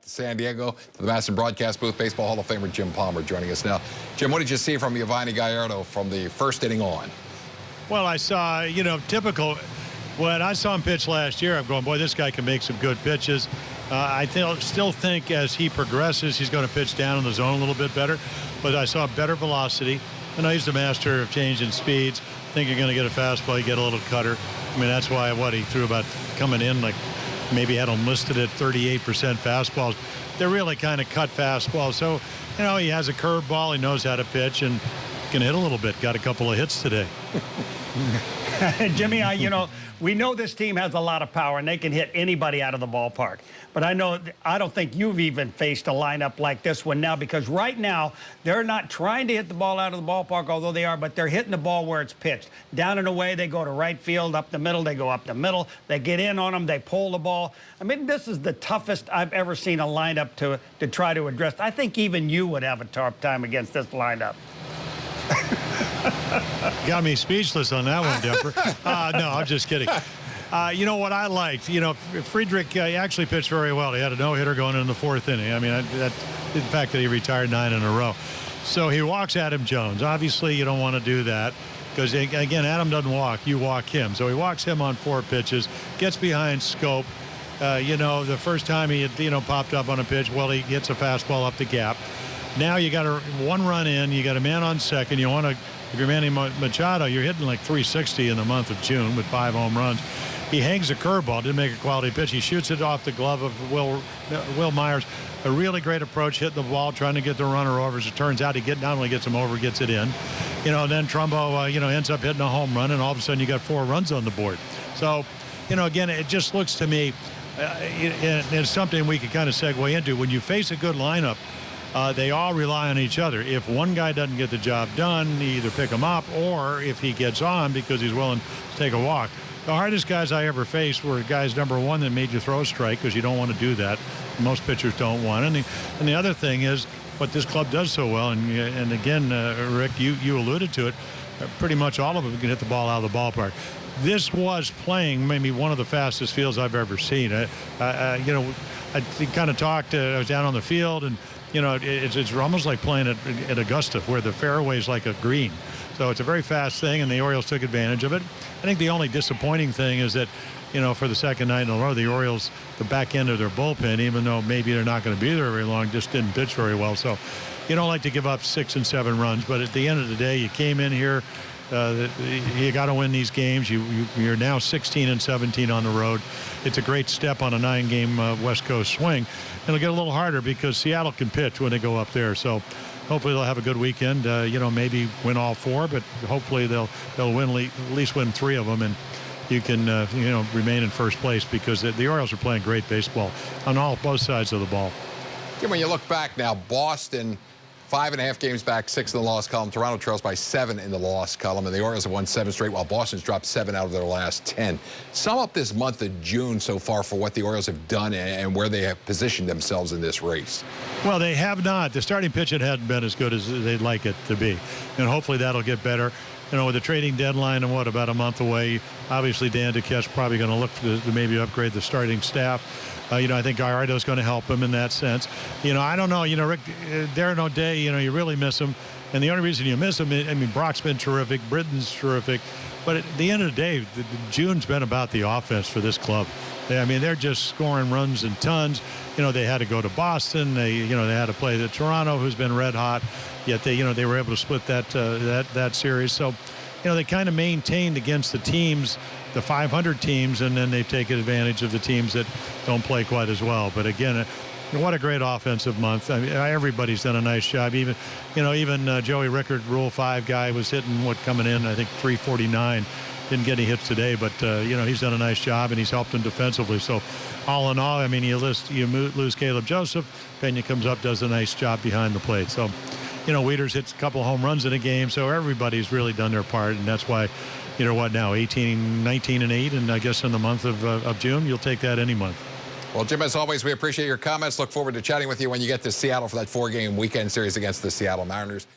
San Diego, to the Madison broadcast booth. Baseball Hall of Famer Jim Palmer joining us now. Jim, what did you see from Yovani Gallardo from the first inning on? Well, I saw, typical. When I saw him pitch last year, I'm going, boy, this guy can make some good pitches. I still think as he progresses, he's going to pitch down in the zone a little bit better. But I saw better velocity. And he's the master of changing speeds. I think you're going to get a fastball, you get a little cutter. I mean, that's why he threw about coming in, like maybe had him listed at 38% fastballs. They're really kind of cut fastballs. So, he has a curveball. He knows how to pitch and can hit a little bit. Got a couple of hits today. Jimmy, we know this team has a lot of power and they can hit anybody out of the ballpark. But I don't think you've even faced a lineup like this one now, because right now they're not trying to hit the ball out of the ballpark, although they are, but they're hitting the ball where it's pitched. Down and away, they go to right field, up the middle, they go up the middle, they get in on them, they pull the ball. I mean, this is the toughest I've ever seen a lineup to try to address. I think even you would have a tough time against this lineup. Got me speechless on that one, Dipper. No, I'm just kidding. You know what I liked? Friedrich actually pitched very well. He had a no-hitter going in the fourth inning. I mean, the fact that he retired 9 in a row. So he walks Adam Jones. Obviously, you don't want to do that because, again, Adam doesn't walk. You walk him. So he walks him on 4 pitches, gets behind Scope. The first time he had, popped up on a pitch, well, he hits a fastball up the gap. Now you got one run in. You got a man on second. You want to, if you're Manny Machado, you're hitting like 360 in the month of June with 5 home runs. He hangs a curveball, didn't make a quality pitch. He shoots it off the glove of Will Myers. A really great approach, hitting the ball, trying to get the runner over. As it turns out, he not only gets him over, gets it in. Then Trumbo, ends up hitting a home run, and all of a sudden you got 4 runs on the board. So, again, it just looks to me, it's something we can kind of segue into. When you face a good lineup, they all rely on each other. If one guy doesn't get the job done, you either pick him up, or if he gets on because he's willing to take a walk. The hardest guys I ever faced were guys, number one, that made you throw a strike, because you don't want to do that. Most pitchers don't want it. And the other thing is what this club does so well, and again, Rick, you alluded to it, pretty much all of them can hit the ball out of the ballpark. This was playing maybe one of the fastest fields I've ever seen. I kind of talked, I was down on the field, and it's almost like playing at Augusta, where the fairway's like a green. So it's a very fast thing, and the Orioles took advantage of it. I think the only disappointing thing is that, for the second night in a row, the Orioles, the back end of their bullpen, even though maybe they're not going to be there very long, just didn't pitch very well. So you don't like to give up 6 and 7 runs, but at the end of the day, you came in here. You got to win these games. You're now 16 and 17 on the road. It's a great step on a 9-game West Coast swing. And it'll get a little harder because Seattle can pitch when they go up there. So hopefully they'll have a good weekend. Maybe win all 4, but hopefully they'll win at least win 3 of them, and you can remain in first place, because the Orioles are playing great baseball on both sides of the ball. Yeah, when you look back now, Boston, 5.5 games back, 6 in the loss column. Toronto trails by 7 in the loss column, and the Orioles have won 7 straight, while Boston's dropped 7 out of their last 10. Sum up this month of June so far for what the Orioles have done and where they have positioned themselves in this race. Well, they have not. The starting pitching hadn't been as good as they'd like it to be, and hopefully that'll get better. With the trading deadline and about a month away, obviously Dan Duquette's probably going to look to maybe upgrade the starting staff. I think Gallardo's going to help him in that sense. I don't know. Rick, Darren O'Day, you really miss him. And the only reason you miss him, Brock's been terrific, Britton's terrific. But at the end of the day, June's been about the offense for this club. They're just scoring runs in tons. They had to go to Boston. They had to play the Toronto, who's been red hot. Yet they were able to split that series. So, they kind of maintained against the teams, the 500 teams, and then they've taken advantage of the teams that don't play quite as well. But again, what a great offensive month. Everybody's done a nice job. Even Joey Rickard, Rule 5 guy, was hitting coming in, I think 349. Didn't get any hits today, but he's done a nice job, and he's helped them defensively. So all in all, you lose Caleb Joseph, Pena comes up, does a nice job behind the plate. So Wieters hits a couple home runs in a game, so everybody's really done their part, and that's why, what now, 18, 19 and 8, and I guess in the month of June, you'll take that any month. Well, Jim, as always, we appreciate your comments. Look forward to chatting with you when you get to Seattle for that 4-game weekend series against the Seattle Mariners.